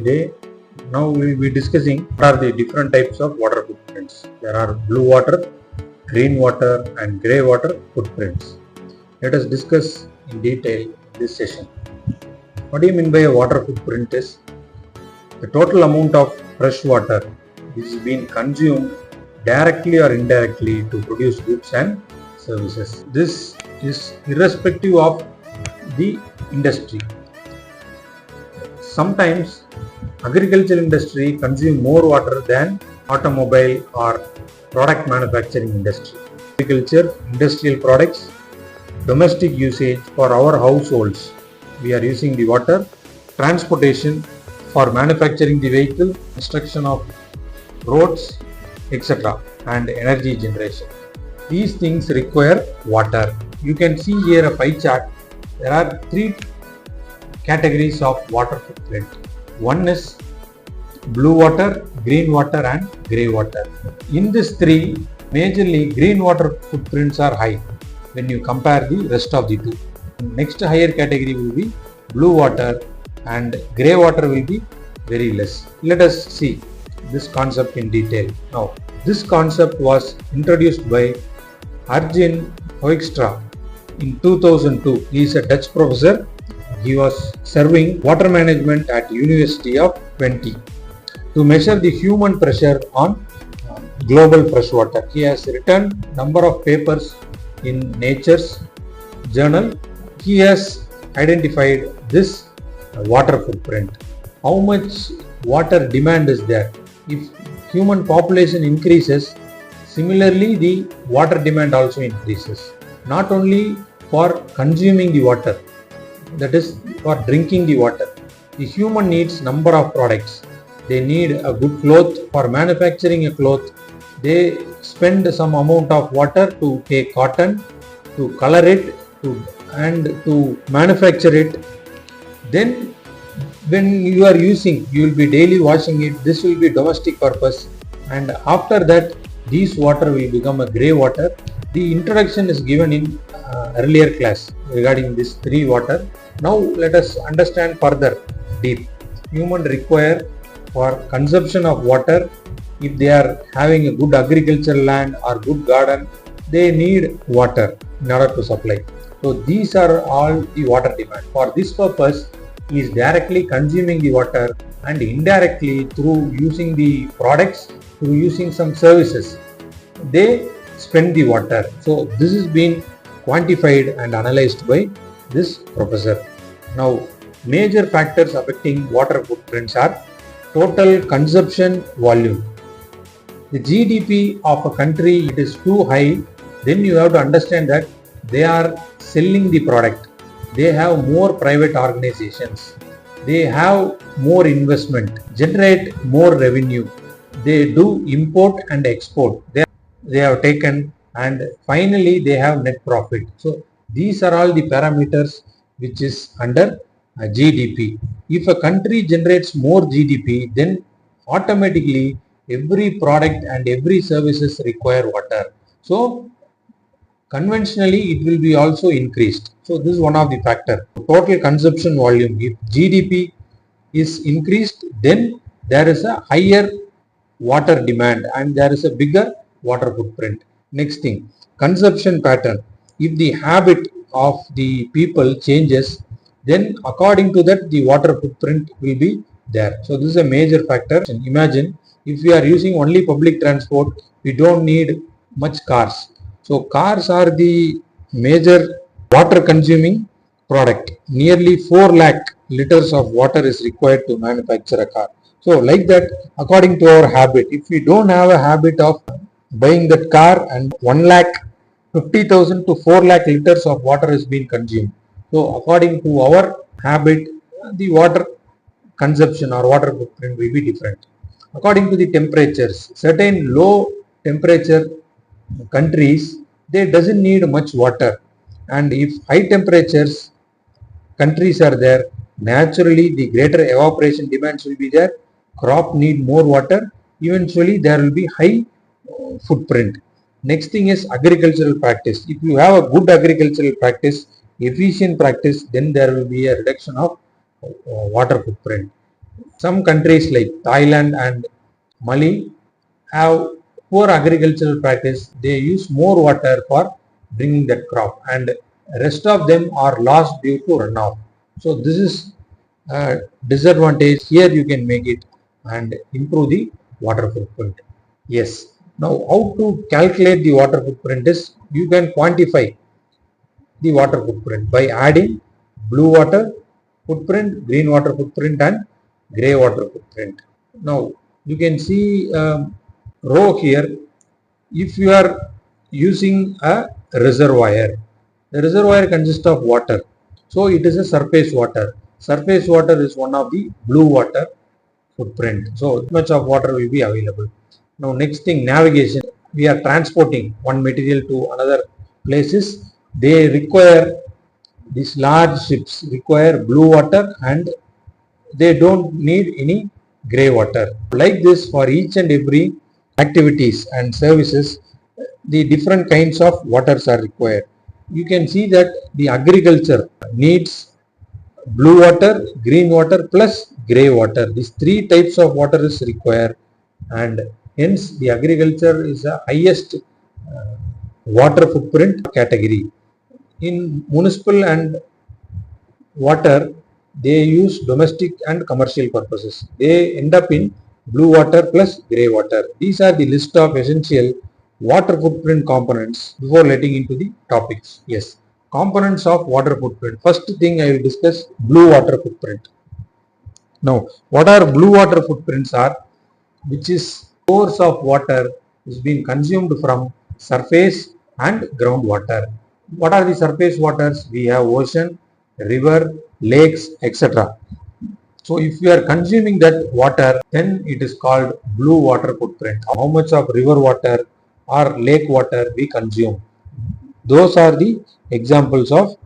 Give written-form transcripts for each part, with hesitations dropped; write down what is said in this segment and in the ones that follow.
today. Now we will be discussing what are the different types of water footprints. There are blue water, green water and grey water footprints. Let us discuss in detail this session. What do you mean by a water footprint is the total amount of fresh water which is being consumed directly or indirectly to produce goods and services. This is irrespective of the industry. Sometimes agricultural industry consume more water than automobile or product manufacturing industry. Agriculture, industrial products, domestic usage for our households, we are using the water. Transportation for manufacturing the vehicle, construction of roads, etc. and energy generation. These things require water. You can see here a pie chart. There are three categories of water footprint. One is blue water, green water and grey water. In these three, majorly green water footprints are high when you compare the rest of the two. Next higher category will be blue water and grey water will be very less. Let us see this concept in detail. Now, this concept was introduced by Arjen Hoekstra in 2002. He is a Dutch professor. He was serving water management at University of Twente to measure the human pressure on global freshwater. He has written number of papers in Nature's journal. He has identified this water footprint. How much water demand is there? If human population increases, similarly the water demand also increases. Not only for consuming the water, that is for drinking the water. The human needs number of products. They need a good cloth. For manufacturing a cloth, they spend some amount of water to take cotton, to color it, and to manufacture it. Then when you are using, you will be daily washing it. This will be domestic purpose, and after that this water will become a grey water. The introduction is given in earlier class regarding this three water. Now let us understand further deep. Human require for consumption of water. If they are having a good agricultural land or good garden, they need water in order to supply. So these are all the water demand. For this purpose, he is directly consuming the water and indirectly through using the products, through using some services, they spend the water. So this is being quantified and analyzed by this professor. Now, major factors affecting water footprints are total consumption volume. The GDP of a country, it is too high, then you have to understand that they are selling the product. They have more private organizations. They have more investment, generate more revenue. They do import and export. They have taken, and finally they have net profit. So these are all the parameters which is under GDP. If a country generates more GDP, then automatically every product and every services require water. So conventionally it will be also increased. So this is one of the factor. Total consumption volume. If GDP is increased, then there is a higher water demand and there is a bigger water footprint. Next thing, consumption pattern. If the habit of the people changes, then according to that the water footprint will be there. So this is a major factor. Imagine if we are using only public transport, we don't need much cars. So cars are the major water consuming product. Nearly 4 lakh liters of water is required to manufacture a car. So like that, according to our habit, if we don't have a habit of buying that car, and 1,50,000 to 4 lakh liters of water is being consumed. So according to our habit, the water consumption or water footprint will be different. According to the temperatures, certain low temperature countries, they doesn't need much water, and if high temperatures countries are there, naturally the greater evaporation demands will be there. Crop need more water. Eventually there will be high footprint. Next thing is agricultural practice. If you have a good agricultural practice, efficient practice, then there will be a reduction of water footprint. Some countries like Thailand and Mali have poor agricultural practice. They use more water for bringing that crop, and rest of them are lost due to runoff. So this is a disadvantage. Here you can make it and improve the water footprint. Yes. Now how to calculate the water footprint is you can quantify the water footprint by adding blue water footprint, green water footprint and grey water footprint. Now you can see row here. If you are using a reservoir, the reservoir consists of water, so it is a surface water. Surface water is one of the blue water footprint, so much of water will be available. Now next thing, navigation. We are transporting one material to another places. They require, these large ships require blue water and they don't need any grey water. Like this, for each and every activities and services, the different kinds of waters are required. You can see that the agriculture needs blue water, green water plus grey water. These three types of water is required, and hence the agriculture is the highest water footprint category. In municipal and water, they use domestic and commercial purposes. They end up in blue water plus grey water. These are the list of essential water footprint components. Before letting into the topics, yes, components of water footprint. First thing I will discuss blue water footprint. Now what are blue water footprints are, which is source of water is being consumed from surface and groundwater. What are the surface waters? We have ocean, river, lakes, etc. So if we are consuming that water, then it is called blue water footprint. How much of river water or lake water we consume, those are the examples of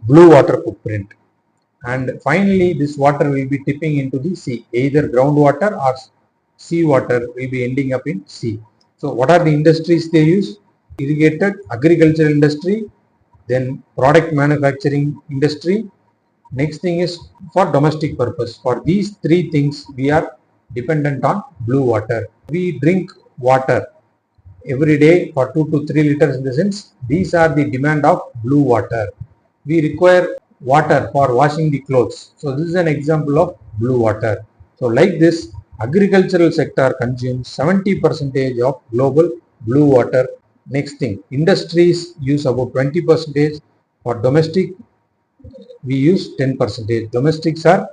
blue water footprint. And finally this water will be tipping into the sea. Either groundwater or sea water will be ending up in sea. So what are the industries they use? Irrigated, agricultural industry, then product manufacturing industry. Next thing is for domestic purpose. For these three things we are dependent on blue water. We drink water every day for 2 to 3 liters. In the sense, these are the demand of blue water. We require water for washing the clothes. So this is an example of blue water. So like this, agricultural sector consumes 70% of global blue water. Next thing, industries use about 20%. For domestic, we use 10%. Domestics are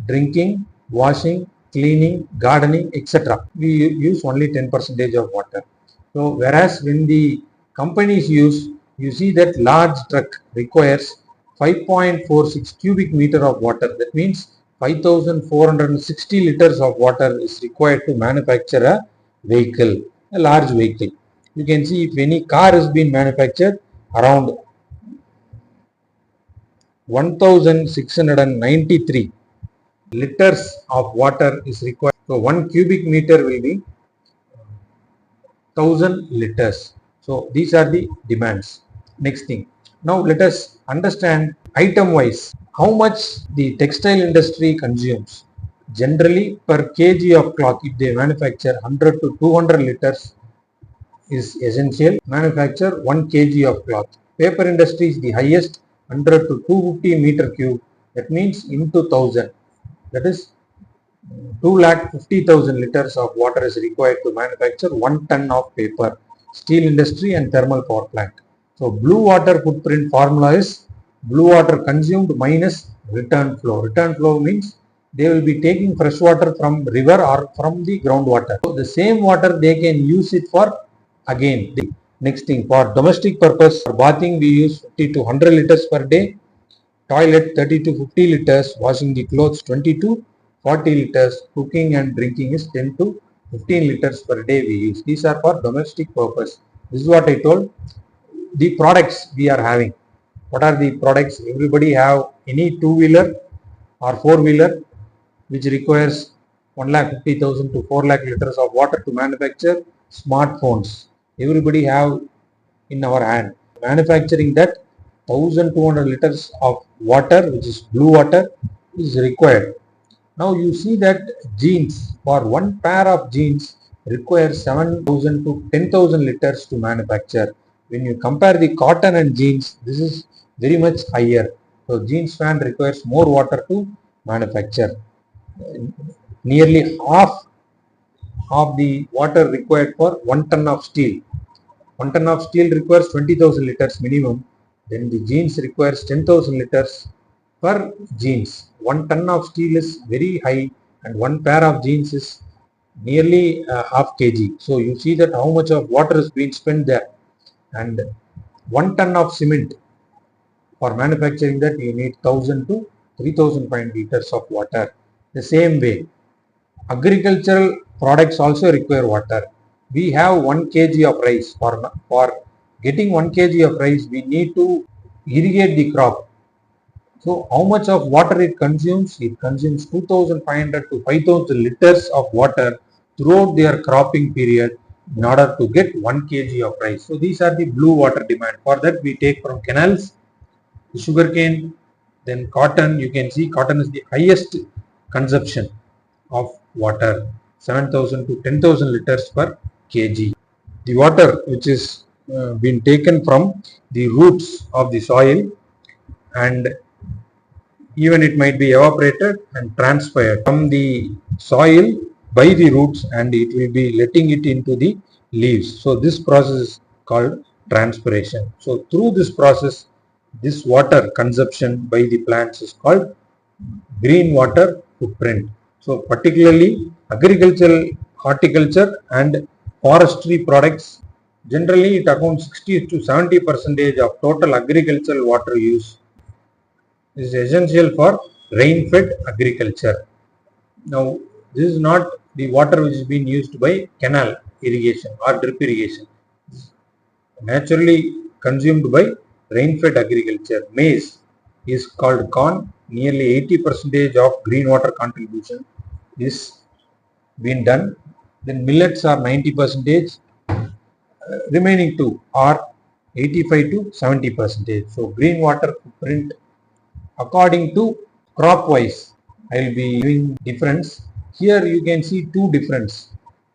drinking, washing, cleaning, gardening, etc. We use only 10% of water. So whereas when the companies use, you see that large truck requires 5.46 cubic meter of water. That means 5460 liters of water is required to manufacture a vehicle, a large vehicle. You can see if any car is being manufactured, around 1693 liters of water is required. So 1 cubic meter will be 1000 liters. So these are the demands. Next thing, now let us understand item wise how much the textile industry consumes. Generally per kg of cloth, if they manufacture 100 to 200 liters is essential. Manufacture 1 kg of cloth. Paper industry is the highest, 100 to 250 meter cube. That means into 1000, that is 250,000 liters of water is required to manufacture 1 ton of paper. Steel industry and thermal power plant. So blue water footprint formula is blue water consumed minus return flow. Return flow means they will be taking fresh water from river or from the groundwater. So the same water they can use it for again. Next thing, for domestic purpose, for bathing we use 50 to 100 liters per day. Toilet 30 to 50 liters. Washing the clothes 20 to 40 liters. Cooking and drinking is 10 to 15 liters per day we use. These are for domestic purpose. This is what I told. The products we are having. What are the products? Everybody have any two-wheeler or four-wheeler which requires 1,50,000 to 4 lakh liters of water to manufacture. Smartphones everybody have in our hand. Manufacturing that 1200 liters of water, which is blue water, is required. Now you see that jeans, for one pair of jeans requires 7,000 to 10,000 liters to manufacture. When you compare the cotton and jeans, this is very much higher. So jeans fan requires more water to manufacture. Nearly half of the water required for 1 ton of steel. 1 ton of steel requires 20,000 liters minimum. Then the jeans requires 10,000 liters per jeans. 1 ton of steel is very high and one pair of jeans is nearly half kg. So you see that how much of water is being spent there. And 1 ton of cement, for manufacturing that you need 1000 to 3005 liters of water. The same way, agricultural products also require water. We have 1 kg of rice. For getting 1 kg of rice, we need to irrigate the crop. So how much of water it consumes? It consumes 2500 to 5000 liters of water throughout their cropping period in order to get 1 kg of rice. So these are the blue water demand. For that we take from canals, sugarcane, then cotton. You can see cotton is the highest consumption of water, 7,000 to 10,000 liters per kg. The water which is been taken from the roots of the soil, and even it might be evaporated and transpired from the soil by the roots, and it will be letting it into the leaves. So this process is called transpiration. So through this process, this water consumption by the plants is called green water footprint. So particularly agricultural, horticulture and forestry products, generally it accounts 60 to 70% of total agricultural water use. This is essential for rain-fed agriculture. Now, this is not the water which is being used by canal irrigation or drip irrigation. Naturally consumed by rain-fed agriculture. Maize is called corn. Nearly 80% of green water contribution is being done. Then millets are 90%. Remaining two are 85 to 70%. So green water footprint according to crop wise, I will be giving difference. Here you can see two difference,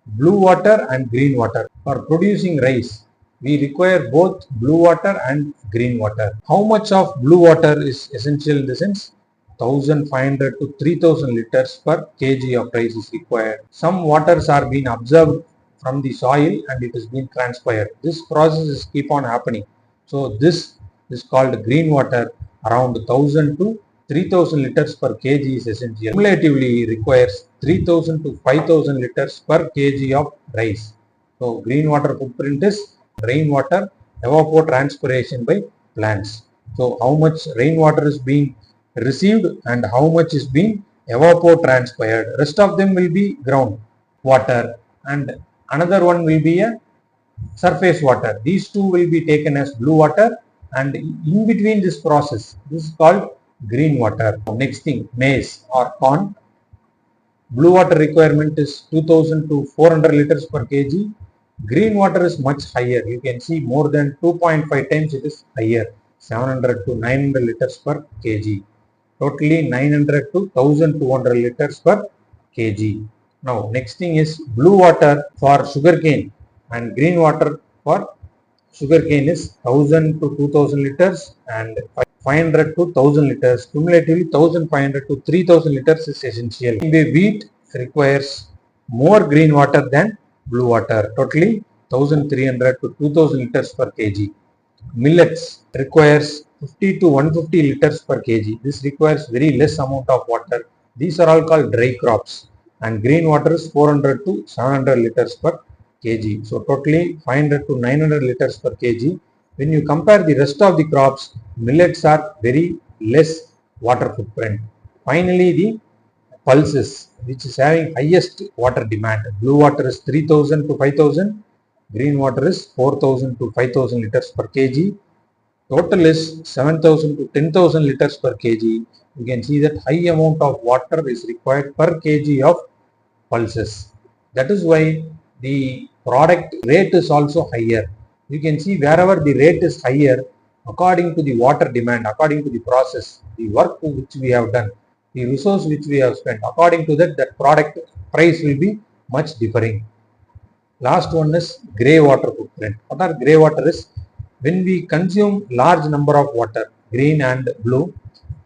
blue water and green water. For producing rice, we require both blue water and green water. How much of blue water is essential in the sense? 1500 to 3000 liters per kg of rice is required. Some waters are being absorbed from the soil and it is being transpired. This process is keep on happening. So this is called green water. Around 1000 to 3000 liters per kg is essential. Cumulatively requires 3000 to 5000 liters per kg of rice. So green water footprint is rainwater evapotranspiration by plants. So how much rainwater is being received and how much is being evapotranspired. Rest of them will be ground water and another one will be a surface water. These two will be taken as blue water, and in between this process, this is called green water. Next thing, maize or corn. Blue water requirement is 2000 to 400 liters per kg. Green water is much higher. You can see more than 2.5 times it is higher, 700 to 900 liters per kg. Totally 900 to 1200 liters per kg. Now next thing is blue water for sugarcane and green water for sugarcane is 1000 to 2000 liters and 500 to 1000 liters. Cumulatively 1500 to 3000 liters is essential. Wheat requires more green water than blue water. Totally 1300 to 2000 liters per kg. Millets requires 50 to 150 liters per kg. This requires very less amount of water. These are all called dry crops, and green water is 400 to 700 liters per kg. So totally 500 to 900 liters per kg. When you compare the rest of the crops, millets are very less water footprint. Finally, the pulses, which is having highest water demand. Blue water is 3000 to 5000. Green water is 4000 to 5000 liters per kg. Total is 7000 to 10,000 liters per kg. You can see that high amount of water is required per kg of pulses. That is why the product rate is also higher. You can see wherever the rate is higher, according to the water demand, according to the process, the work which we have done, the resource which we have spent. According to that, that product price will be much differing. Last one is grey water footprint. What are grey water is, when we consume large number of water, green and blue,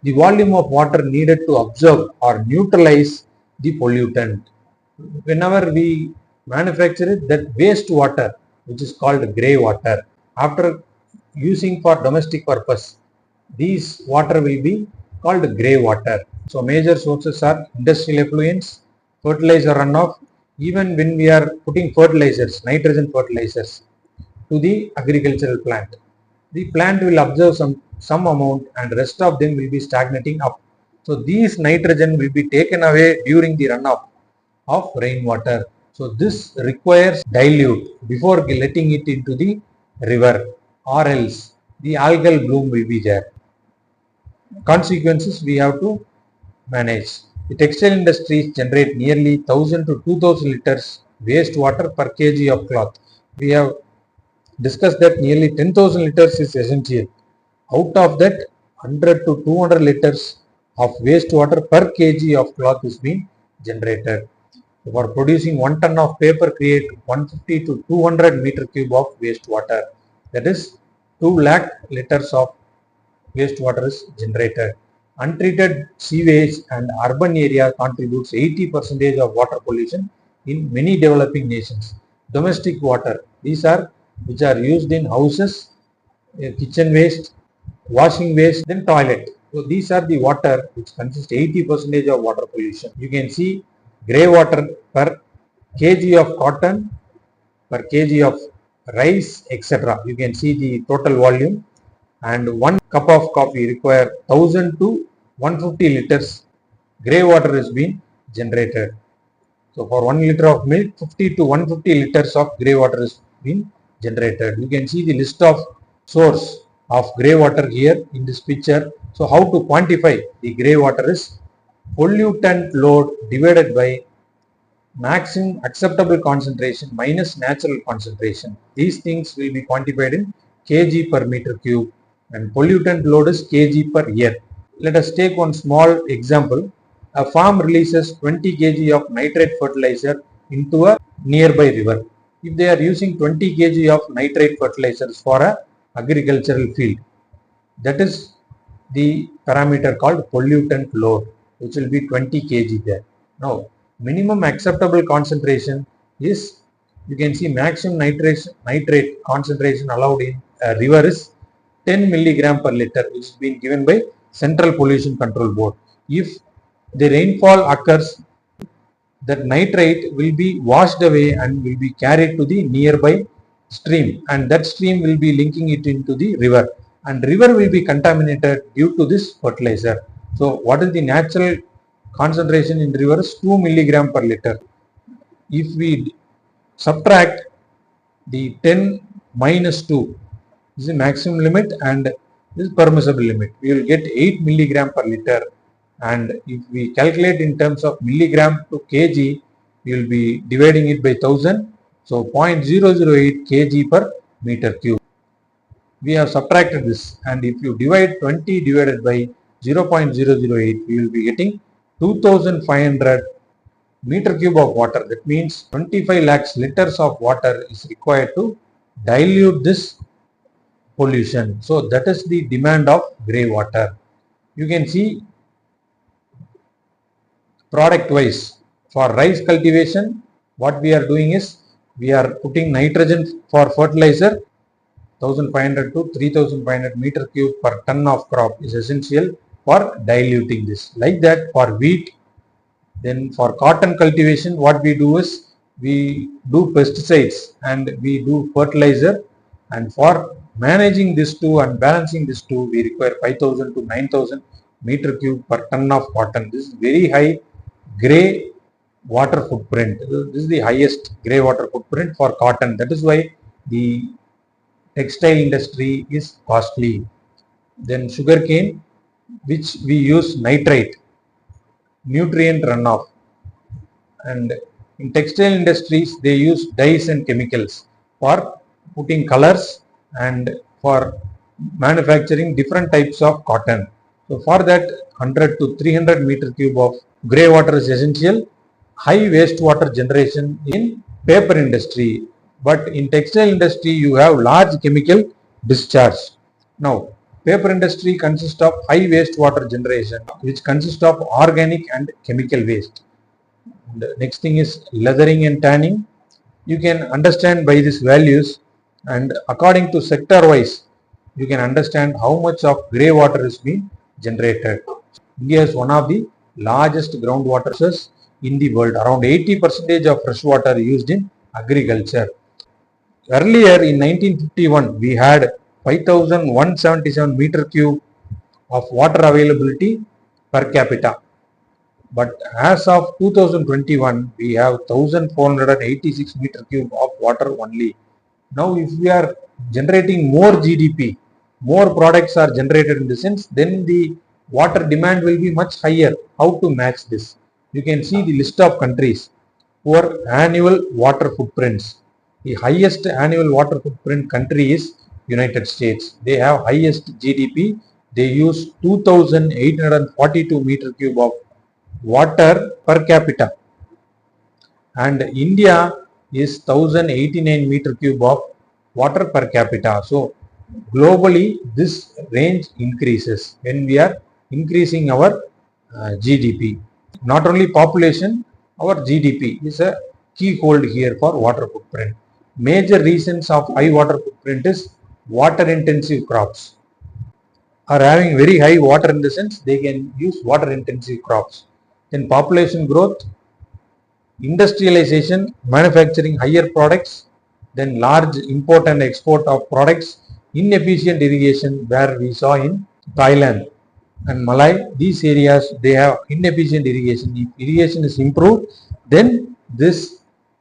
the volume of water needed to absorb or neutralize the pollutant. Whenever we manufacture it, that waste water, which is called grey water, after using for domestic purpose, these water will be called grey water. So major sources are industrial effluents, fertilizer runoff. Even when we are putting fertilizers, nitrogen fertilizers to the agricultural plant, the plant will absorb some amount and rest of them will be stagnating up. So these nitrogen will be taken away during the runoff of rainwater. So this requires dilute before letting it into the river, or else the algal bloom will be there. Consequences we have to manage. The textile industries generate nearly 1000 to 2000 liters wastewater per kg of cloth. We have discussed that nearly 10,000 liters is essential. Out of that, 100 to 200 liters of wastewater per kg of cloth is being generated. For producing 1 ton of paper, create 150 to 200 meter cube of wastewater. That is 2 lakh liters of wastewater is generated. Untreated sewage and urban area contributes 80% of water pollution in many developing nations. Domestic water, these are which are used in houses, kitchen waste, washing waste, then toilet. So these are the water which consist 80% of water pollution. You can see grey water per kg of cotton, per kg of rice, etc. You can see the total volume, and 1 cup of coffee require 1000 to 150 liters grey water is being generated. So for 1 liter of milk, 50 to 150 liters of grey water is being generated. You can see the list of source of grey water here in this picture. So how to quantify the grey water is pollutant load divided by maximum acceptable concentration minus natural concentration. These things will be quantified in kg per meter cube, and pollutant load is kg per year. Let us take one small example. A farm releases 20 kg of nitrate fertilizer into a nearby river. If they are using 20 kg of nitrate fertilizers for a agricultural field, that is the parameter called pollutant load, which will be 20 kg there. Now, minimum acceptable concentration is, you can see maximum nitrate concentration allowed in a river is 10 milligram per liter, which is being given by Central Pollution Control Board. If the rainfall occurs, that nitrate will be washed away and will be carried to the nearby stream, and that stream will be linking it into the river, and river will be contaminated due to this fertilizer. So what is the natural concentration in the river is 2 milligram per liter. If we subtract the 10 minus 2, this is the maximum limit and this is permissible limit, we will get 8 milligram per liter. And if we calculate in terms of milligram to kg, we will be dividing it by 1000. So 0.008 kg per meter cube. We have subtracted this, and if you divide 20 divided by 0.008, we will be getting 2500 meter cube of water. That means 25 lakhs liters of water is required to dilute this pollution. So that is the demand of grey water. You can see product wise, for rice cultivation, what we are doing is we are putting nitrogen for fertilizer. 1500 to 3500 meter cube per ton of crop is essential for diluting this. Like that for wheat. Then for cotton cultivation, what we do is we do pesticides and we do fertilizer, and for managing this two and balancing this two, we require 5000 to 9000 meter cube per ton of cotton. This is very high grey water footprint. This is the highest grey water footprint for cotton. That is why the textile industry is costly. Then sugarcane, which we use nitrate, nutrient runoff, and in textile industries they use dyes and chemicals for putting colors and for manufacturing different types of cotton. So for that 100 to 300 meter cube of grey water is essential. High wastewater generation in paper industry, but in textile industry you have large chemical discharge. Now paper industry consists of high wastewater generation, which consists of organic and chemical waste. The next thing is leathering and tanning. You can understand by these values, and according to sector wise you can understand how much of grey water is being generated. India is one of the largest groundwater sources in the world. Around 80% of fresh water used in agriculture. Earlier in 1951 we had 5177 meter cube of water availability per capita. But as of 2021, we have 1486 meter cube of water only. Now, if we are generating more GDP, more products are generated in the sense, then the water demand will be much higher. How to match this? You can see the list of countries who are annual water footprints. The highest annual water footprint country is United States. They have highest GDP. They use 2842 meter cube of water per capita, and India is 1089 meter cube of water per capita. So globally this range increases when we are increasing our GDP. Not only population, our GDP is a key hold here for water footprint. Major reasons of high water footprint is water intensive crops are having very high water, in the sense they can use water intensive crops. Then population growth, industrialization, manufacturing higher products, then large import and export of products, inefficient irrigation where we saw in Thailand and Malay. These areas they have inefficient irrigation. If irrigation is improved, then this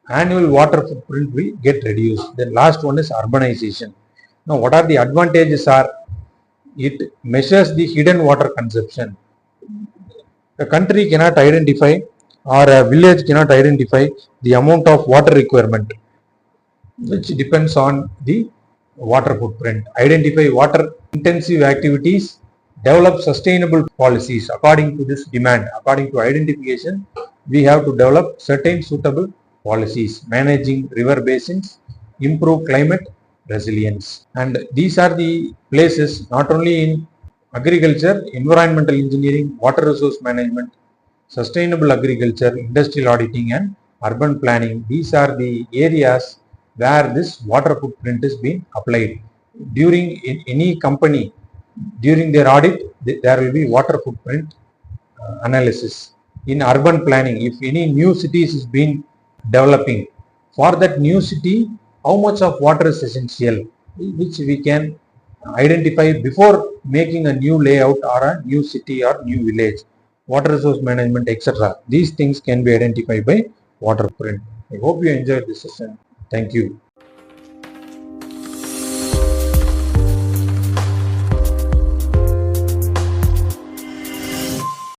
annual water footprint will get reduced. Then last one is urbanization. Now what are the advantages are? It measures the hidden water consumption. A country cannot identify, or a village cannot identify the amount of water requirement, which depends on the water footprint. Identify water intensive activities, develop sustainable policies according to this demand. According to identification, we have to develop certain suitable policies, managing river basins, improve climate resilience. And these are the places not only in agriculture, environmental engineering, water resource management, sustainable agriculture, industrial auditing and urban planning. These are the areas where this water footprint is being applied. During any company, during their audit, there will be water footprint analysis. In urban planning, if any new cities is being developing, for that new city, how much of water is essential, which we can identify before making a new layout or a new city or new village. Water resource management, etc. These things can be identified by water footprint. I hope you enjoyed this session. Thank you.